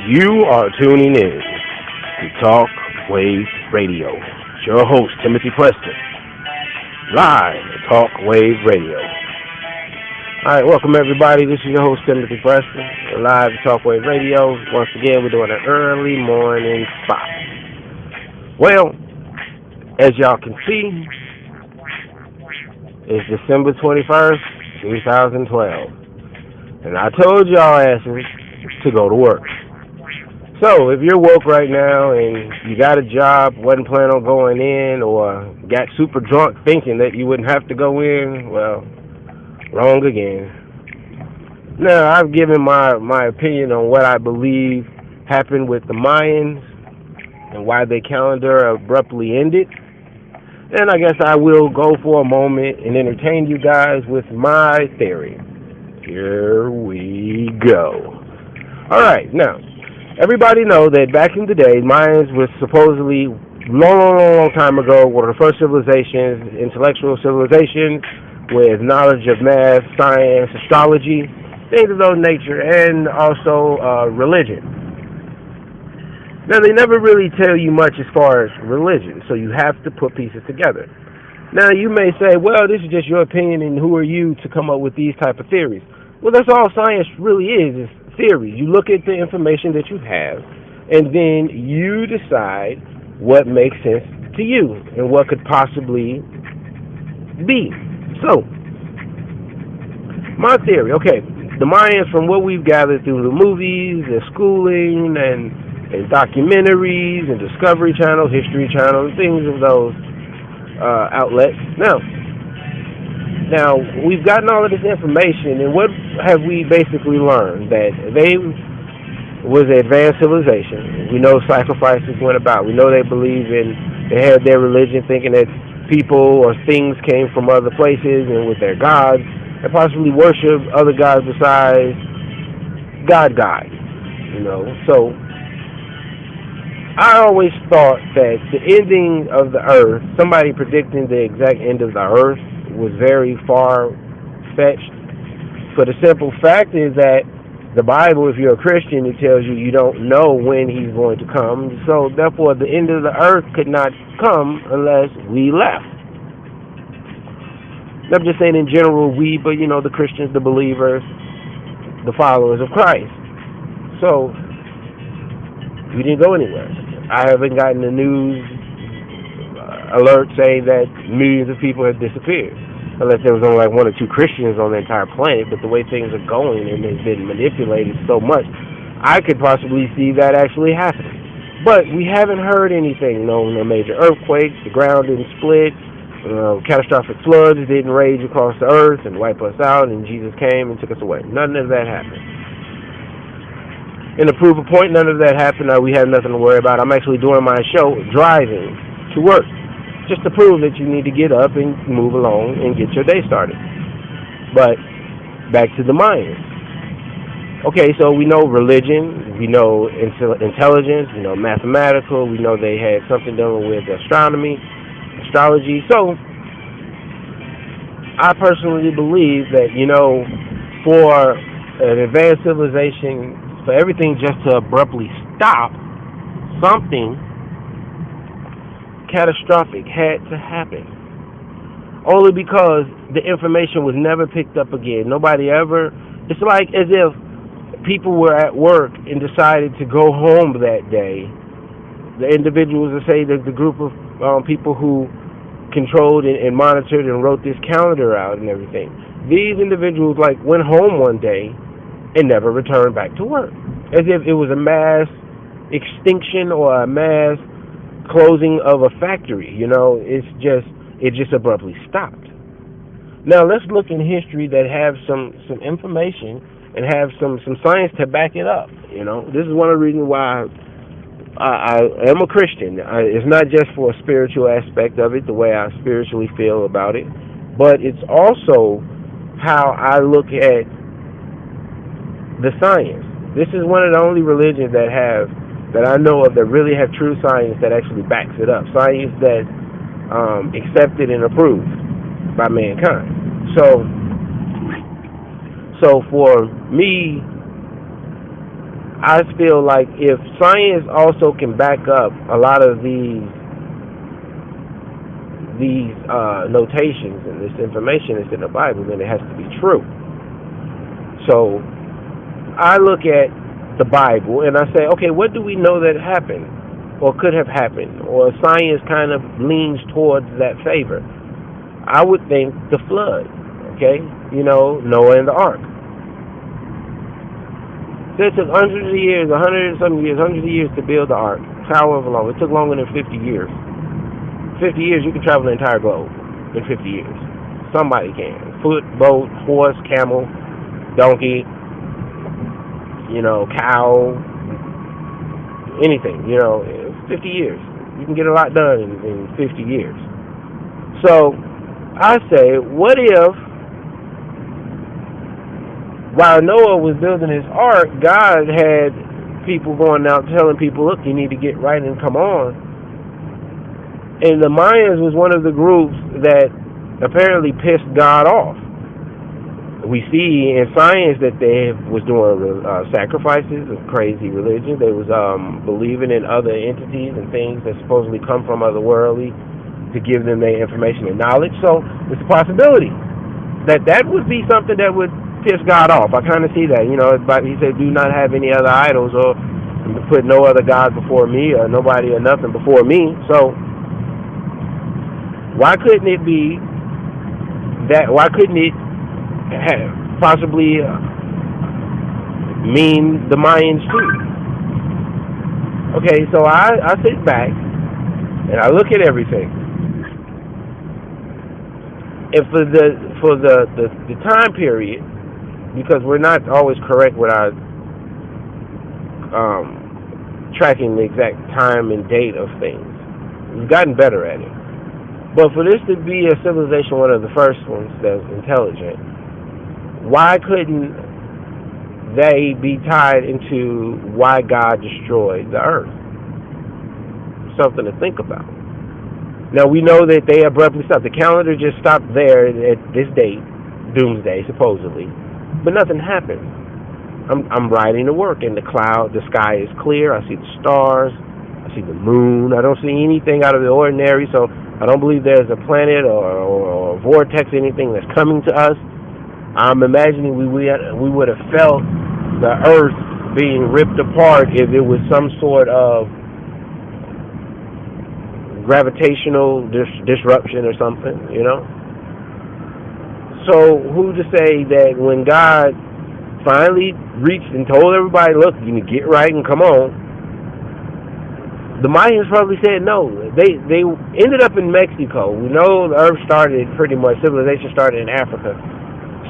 You are tuning in to Talk Wave Radio. It's your host, Timothy Preston, live at Talk Wave Radio. All right, welcome everybody. This is your host, Timothy Preston, live at Talk Wave Radio. Once again, we're doing an early morning spot. Well, as y'all can see, it's December 21st, 2012. And I told y'all asses to go to work. So, if you're woke right now and you got a job, wasn't planning on going in, or got super drunk thinking that you wouldn't have to go in, well, wrong again. Now, I've given my opinion on what I believe happened with the Mayans and why their calendar abruptly ended. And I guess I will go for a moment and entertain you guys with my theory. Here we go. All right, now, everybody know that back in the day, Mayans was supposedly long time ago one of the first civilizations, intellectual civilizations, with knowledge of math, science, astrology, things of those nature, and also religion. Now, they never really tell you much as far as religion, so you have to put pieces together. Now, you may say, well, this is just your opinion, and who are you to come up with these type of theories? Well, that's all science really is theories. You look at the information that you have, and then you decide what makes sense to you and what could possibly be. So, my theory, okay, the Mayans, from what we've gathered through the movies and schooling and documentaries and Discovery Channel, History Channel, things of those outlets. Now, we've gotten all of this information, and what have we basically learned? That they was an advanced civilization. We know sacrifices went about. We know they had their religion, thinking that people or things came from other places and with their gods, and possibly worship other gods besides God. So I always thought that the ending of the earth, somebody predicting the exact end of the earth, was very far-fetched. For the simple fact is that the Bible, if you're a Christian, it tells you you don't know when he's going to come. So therefore, the end of the earth could not come unless we left. I'm just saying in general, but the Christians, the believers, the followers of Christ. So we didn't go anywhere. I haven't gotten the news alert saying that millions of people have disappeared, unless there was only like one or two Christians on the entire planet. But the way things are going and it's been manipulated so much, I could possibly see that actually happening. But we haven't heard anything. No major earthquakes, the ground didn't split, catastrophic floods didn't rage across the earth and wipe us out, and Jesus came and took us away. None of that happened. And to prove a point, none of that happened. We have nothing to worry about. I'm actually doing my show driving to work, just to prove that you need to get up and move along and get your day started. But back to the Mayans. Okay, so we know religion, we know intelligence, we know mathematical, we know they had something done with astronomy, astrology. So I personally believe that, for an advanced civilization, for everything just to abruptly stop, something catastrophic had to happen. Only because the information was never picked up again. Nobody ever. It's like as if people were at work and decided to go home that day. The individuals, say that the group of people who controlled and monitored and wrote this calendar out and everything. These individuals went home one day and never returned back to work, as if it was a mass extinction or a mass closing of a factory. It just abruptly stopped. Now let's look in history that have some information and have some science to back it up. This is one of the reasons why I am a Christian. It's not just for a spiritual aspect of it, the way I spiritually feel about it, but it's also how I look at the science. This is one of the only religions that I know of that really have true science that actually backs it up. Science that's accepted and approved by mankind. So for me, I feel like if science also can back up a lot of these notations and this information that's in the Bible, then it has to be true. So I look at the Bible and I say, okay, what do we know that happened or could have happened, or science kind of leans towards that favor? I would think the flood, okay? Noah and the ark. So it took hundreds of years, 100 and some years, hundreds of years to build the ark. However long. It took longer than 50 years. 50 years, you can travel the entire globe in 50 years. Somebody can. Foot, boat, horse, camel, donkey, cow, anything, 50 years. You can get a lot done in 50 years. So I say, what if while Noah was building his ark, God had people going out telling people, look, you need to get right and come on. And the Mayans was one of the groups that apparently pissed God off. We see in science that they was doing sacrifices of crazy religion. They was believing in other entities and things that supposedly come from otherworldly to give them their information and knowledge. So it's a possibility that would be something that would piss God off. I kind of see that. But he said, do not have any other idols, or put no other God before me, or nobody or nothing before me. So why couldn't it be that? Why couldn't it possibly mean the Mayans too? Okay, so I sit back and I look at everything, and for the time period, because we're not always correct with our tracking the exact time and date of things. We've gotten better at it. But for this to be a civilization, one of the first ones that's intelligent, why couldn't they be tied into why God destroyed the earth? Something to think about. Now, we know that they abruptly stopped. The calendar just stopped there at this date, doomsday, supposedly. But nothing happened. I'm riding to work, and the sky is clear. I see the stars. I see the moon. I don't see anything out of the ordinary, so I don't believe there's a planet or a vortex, anything that's coming to us. I'm imagining we would have felt the earth being ripped apart if it was some sort of gravitational disruption or something, So who to say that when God finally reached and told everybody, look, you need to get right and come on, the Mayans probably said no. They ended up in Mexico. We know the earth started pretty much, civilization started in Africa.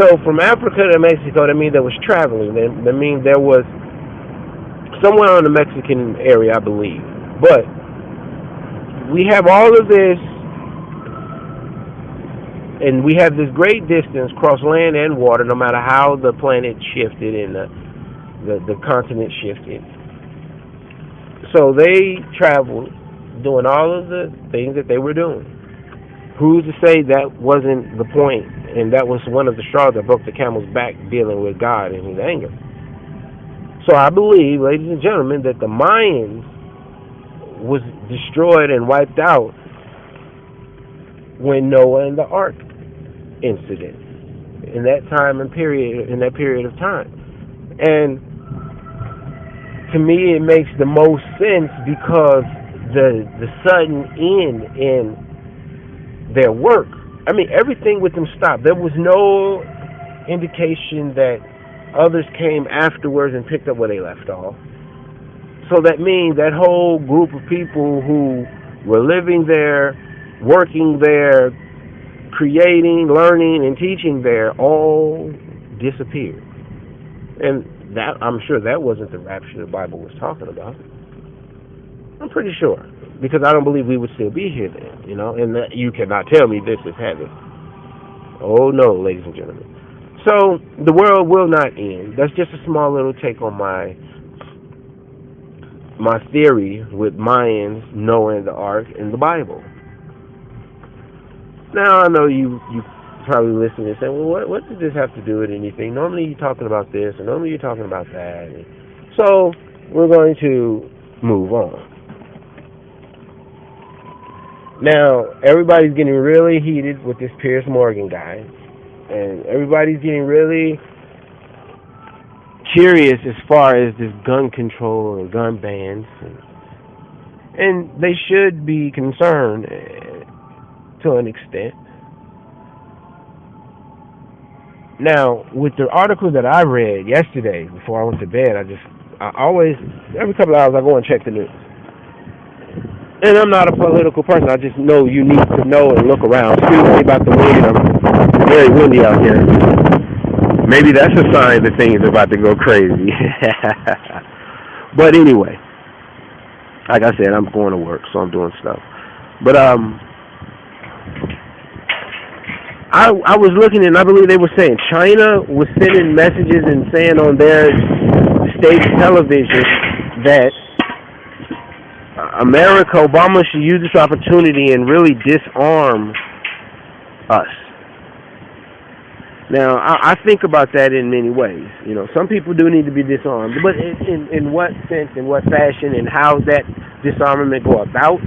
So from Africa to Mexico, that means there was traveling. That means there was somewhere on the Mexican area, I believe. But we have all of this, and we have this great distance across land and water, no matter how the planet shifted and the continent shifted. So they traveled doing all of the things that they were doing. Who's to say that wasn't the point, and that was one of the straws that broke the camel's back, dealing with God and his anger? So I believe, ladies and gentlemen, that the Mayans was destroyed and wiped out when Noah and the ark incident, in that time and period, in that period of time. And to me, it makes the most sense because the sudden end in their work. I mean, everything with them stopped. There was no indication that others came afterwards and picked up where they left off. So that means that whole group of people who were living there, working there, creating, learning, and teaching there all disappeared. And that, I'm sure that wasn't the rapture the Bible was talking about. I'm pretty sure, because I don't believe we would still be here then, and that you cannot tell me this is heaven. Oh no, ladies and gentlemen. So the world will not end. That's just a small little take on my theory with Mayans, Noah and the ark, and the Bible. Now I know you probably listening and saying, well, what does this have to do with anything? Normally you're talking about this, and normally you're talking about that. And So we're going to move on. Now, everybody's getting really heated with this Piers Morgan guy, and everybody's getting really curious as far as this gun control and gun bans, and they should be concerned to an extent. Now, with the article that I read yesterday before I went to bed, I always, every couple of hours I go and check the news. And I'm not a political person. I just know you need to know and look around. Excuse me about the wind. It's very windy out here. Maybe that's a sign that things are about to go crazy. But anyway, like I said, I'm going to work, so I'm doing stuff. But I was looking, and I believe they were saying China was sending messages and saying on their state television that Obama should use this opportunity and really disarm us. Now, I think about that in many ways. You know, some people do need to be disarmed, but in what sense, in what fashion, and how that disarmament go about,